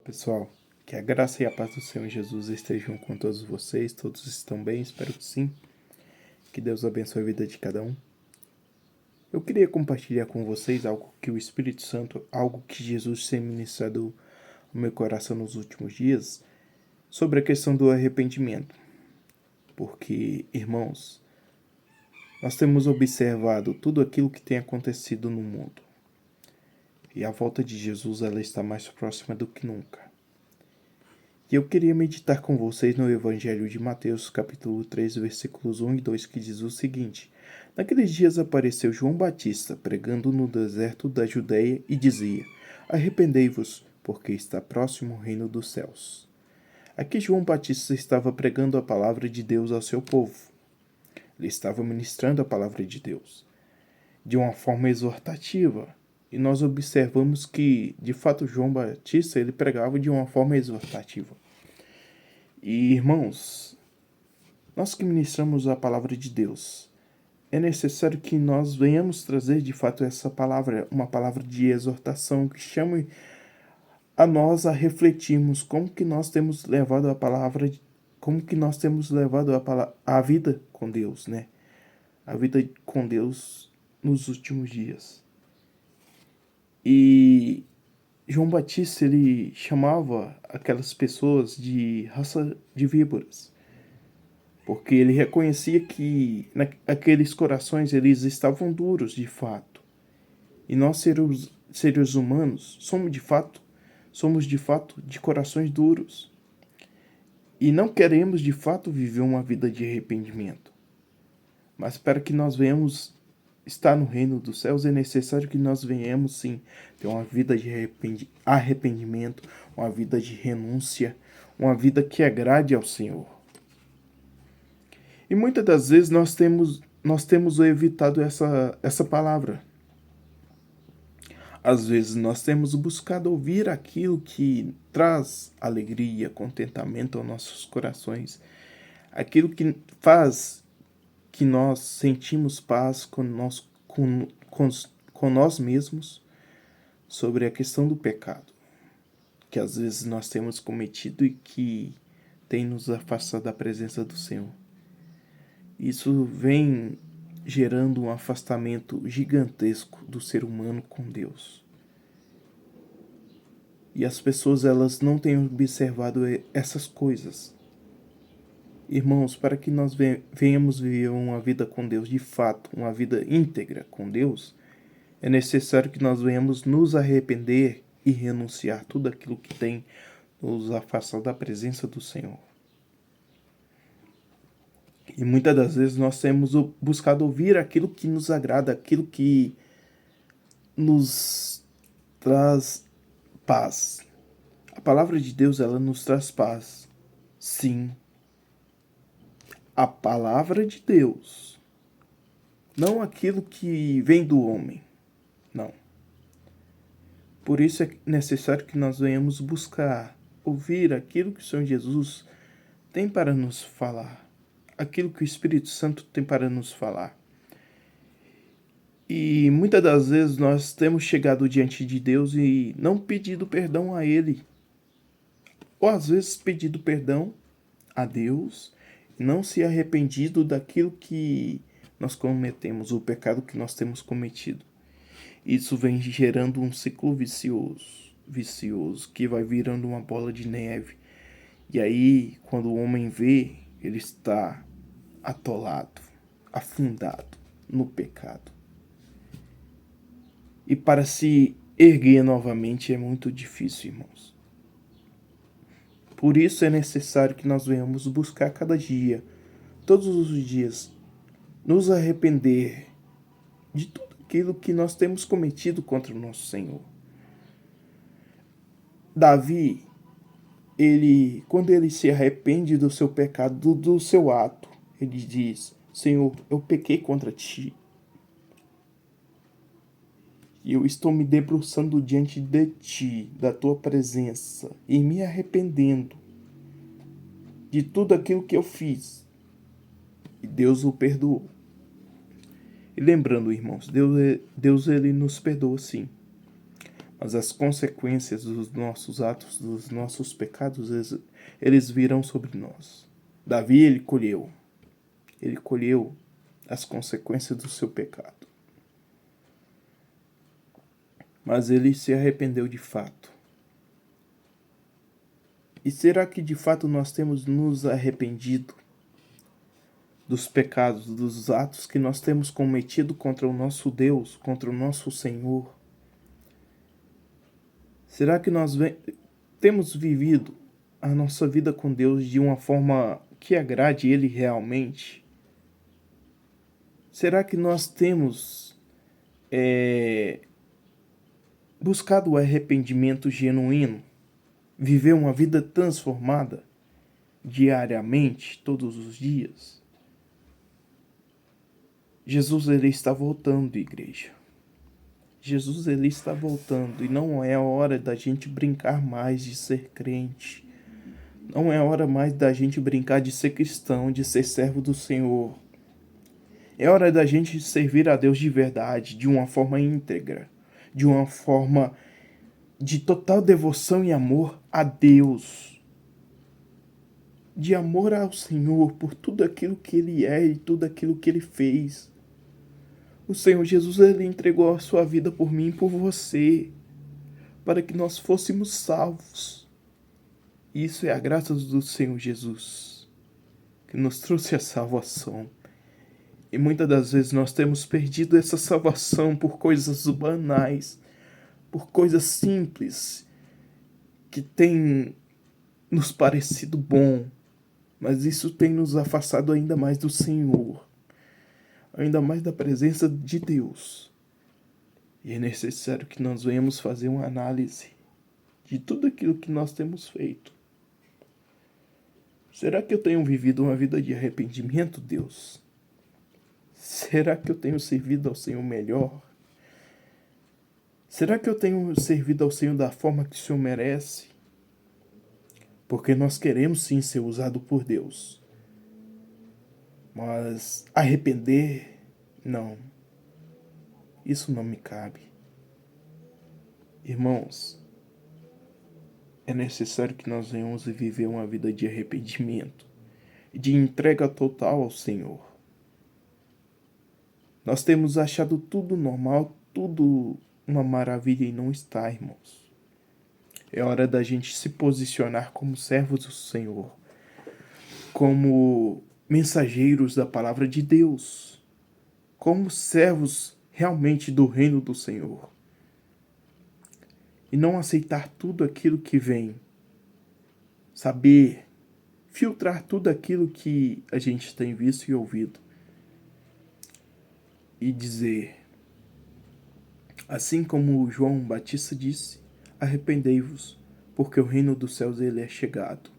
Pessoal, que a graça e a paz do Senhor Jesus estejam com todos vocês. Todos estão bem? Espero que sim. Que Deus abençoe a vida de cada um. Eu queria compartilhar com vocês algo que o Espírito Santo, algo que Jesus tem ministrado no meu coração nos últimos dias, sobre a questão do arrependimento. Porque, irmãos, nós temos observado tudo aquilo que tem acontecido no mundo. E a volta de Jesus, ela está mais próxima do que nunca. E eu queria meditar com vocês no Evangelho de Mateus, capítulo 3, versículos 1 e 2, que diz o seguinte: Naqueles dias apareceu João Batista, pregando no deserto da Judéia, e dizia: Arrependei-vos, porque está próximo o reino dos céus. Aqui João Batista estava pregando a palavra de Deus ao seu povo. Ele estava ministrando a palavra de Deus de uma forma exortativa. E nós observamos que, de fato, João Batista ele pregava de uma forma exortativa. E, irmãos, nós que ministramos a palavra de Deus, é necessário que nós venhamos trazer de fato essa palavra, uma palavra de exortação que chame a nós a refletirmos como que nós temos levado a palavra, como que nós temos levado a vida com Deus, né? A vida com Deus nos últimos dias. E João Batista, ele chamava aquelas pessoas de raça de víboras, porque ele reconhecia que aqueles corações eles estavam duros de fato. E nós seres humanos somos de fato de corações duros. E não queremos de fato viver uma vida de arrependimento. Mas para que nós venhamos estar no reino dos céus, é necessário que nós venhamos sim ter uma vida de arrependimento, uma vida de renúncia, uma vida que agrade ao Senhor. E muitas das vezes nós temos evitado essa palavra. Às vezes nós temos buscado ouvir aquilo que traz alegria, contentamento aos nossos corações, aquilo que faz que nós sentimos paz com nós mesmos sobre a questão do pecado, que às vezes nós temos cometido e que tem nos afastado da presença do Senhor. Isso vem gerando um afastamento gigantesco do ser humano com Deus. E as pessoas elas não têm observado essas coisas. Irmãos, para que nós venhamos viver uma vida com Deus de fato, uma vida íntegra com Deus, é necessário que nós venhamos nos arrepender e renunciar tudo aquilo que tem nos afastado da presença do Senhor. E muitas das vezes nós temos buscado ouvir aquilo que nos agrada, aquilo que nos traz paz. A palavra de Deus, ela nos traz paz. Sim. A palavra de Deus. Não aquilo que vem do homem. Não. Por isso é necessário que nós venhamos buscar, ouvir aquilo que o Senhor Jesus tem para nos falar. Aquilo que o Espírito Santo tem para nos falar. E muitas das vezes nós temos chegado diante de Deus e não pedido perdão a Ele. Ou às vezes pedido perdão a Deus e não se arrependido daquilo que nós cometemos, o pecado que nós temos cometido. Isso vem gerando um ciclo vicioso, que vai virando uma bola de neve. E aí, quando o homem vê, ele está atolado, afundado no pecado. E para se erguer novamente é muito difícil, irmãos. Por isso é necessário que nós venhamos buscar cada dia, todos os dias, nos arrepender de tudo aquilo que nós temos cometido contra o nosso Senhor. Davi, quando ele se arrepende do seu pecado, do seu ato, ele diz: Senhor, eu pequei contra ti. E eu estou me debruçando diante de ti, da tua presença, e me arrependendo de tudo aquilo que eu fiz. E Deus o perdoou. E lembrando, irmãos, Deus ele nos perdoa sim. mas as consequências dos nossos atos, dos nossos pecados, eles virão sobre nós. Davi, ele colheu as consequências do seu pecado. Mas ele se arrependeu de fato. E será que de fato nós temos nos arrependido dos pecados, dos atos que nós temos cometido contra o nosso Deus, contra o nosso Senhor? Será que nós temos vivido a nossa vida com Deus de uma forma que agrade Ele realmente? Será que nós temos buscado o arrependimento genuíno? Viver uma vida transformada diariamente, todos os dias? Jesus, ele está voltando, igreja. Jesus, ele está voltando e não é a hora da gente brincar mais de ser crente. Não é a hora mais da gente brincar de ser cristão, de ser servo do Senhor. É hora da gente servir a Deus de verdade, de uma forma íntegra, de uma forma de total devoção e amor a Deus. De amor ao Senhor por tudo aquilo que Ele é e tudo aquilo que Ele fez. O Senhor Jesus, Ele entregou a sua vida por mim e por você, para que nós fôssemos salvos. Isso é a graça do Senhor Jesus, que nos trouxe a salvação. E muitas das vezes nós temos perdido essa salvação por coisas banais, por coisas simples, que tem nos parecido bom, mas isso tem nos afastado ainda mais do Senhor, ainda mais da presença de Deus. E é necessário que nós venhamos fazer uma análise de tudo aquilo que nós temos feito. Será que eu tenho vivido uma vida de arrependimento, Deus? Será que eu tenho servido ao Senhor melhor? Será que eu tenho servido ao Senhor da forma que o Senhor merece? Porque nós queremos sim ser usados por Deus. Mas arrepender, não. Isso não me cabe. Irmãos, é necessário que nós venhamos viver uma vida de arrependimento e de entrega total ao Senhor. Nós temos achado tudo normal, tudo uma maravilha e não está, irmãos. É hora da gente se posicionar como servos do Senhor, como mensageiros da palavra de Deus, como servos realmente do reino do Senhor. E não aceitar tudo aquilo que vem. Saber filtrar tudo aquilo que a gente tem visto e ouvido. E dizer, assim como João Batista disse, arrependei-vos, porque o reino dos céus ele é chegado,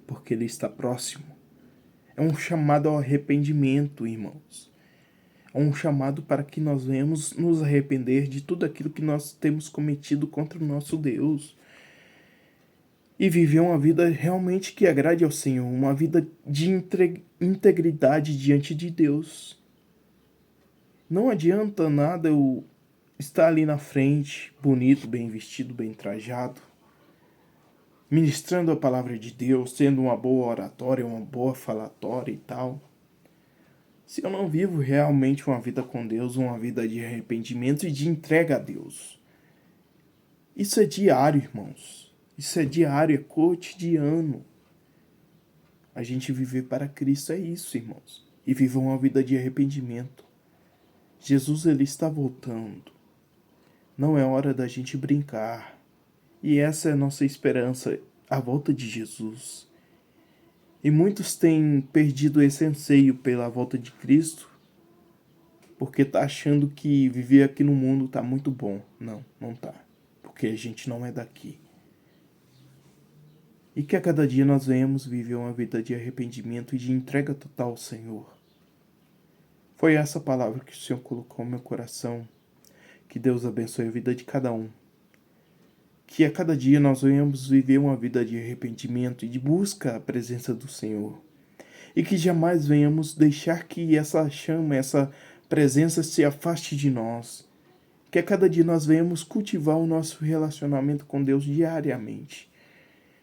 porque ele está próximo. É um chamado ao arrependimento, irmãos. É um chamado para que nós venhamos nos arrepender de tudo aquilo que nós temos cometido contra o nosso Deus. E viver uma vida realmente que agrade ao Senhor, uma vida de integridade diante de Deus. Não adianta nada eu estar ali na frente, bonito, bem vestido, bem trajado, ministrando a palavra de Deus, tendo uma boa oratória, uma boa falatória e tal. Se eu não vivo realmente uma vida com Deus, uma vida de arrependimento e de entrega a Deus. Isso é diário, irmãos. Isso é diário, é cotidiano. A gente viver para Cristo é isso, irmãos. E viver uma vida de arrependimento. Jesus, ele está voltando. Não é hora da gente brincar. E essa é a nossa esperança, a volta de Jesus. E muitos têm perdido esse anseio pela volta de Cristo, porque tá achando que viver aqui no mundo tá muito bom. Não, não tá. Porque a gente não é daqui. E que a cada dia nós venhamos viver uma vida de arrependimento e de entrega total ao Senhor. Foi essa palavra que o Senhor colocou no meu coração. Que Deus abençoe a vida de cada um. Que a cada dia nós venhamos viver uma vida de arrependimento e de busca à presença do Senhor. E que jamais venhamos deixar que essa chama, essa presença se afaste de nós. Que a cada dia nós venhamos cultivar o nosso relacionamento com Deus diariamente.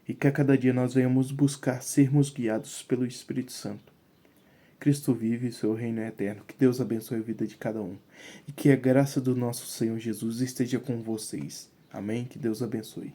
E que a cada dia nós venhamos buscar sermos guiados pelo Espírito Santo. Cristo vive e seu reino é eterno. Que Deus abençoe a vida de cada um. E que a graça do nosso Senhor Jesus esteja com vocês. Amém? Que Deus abençoe.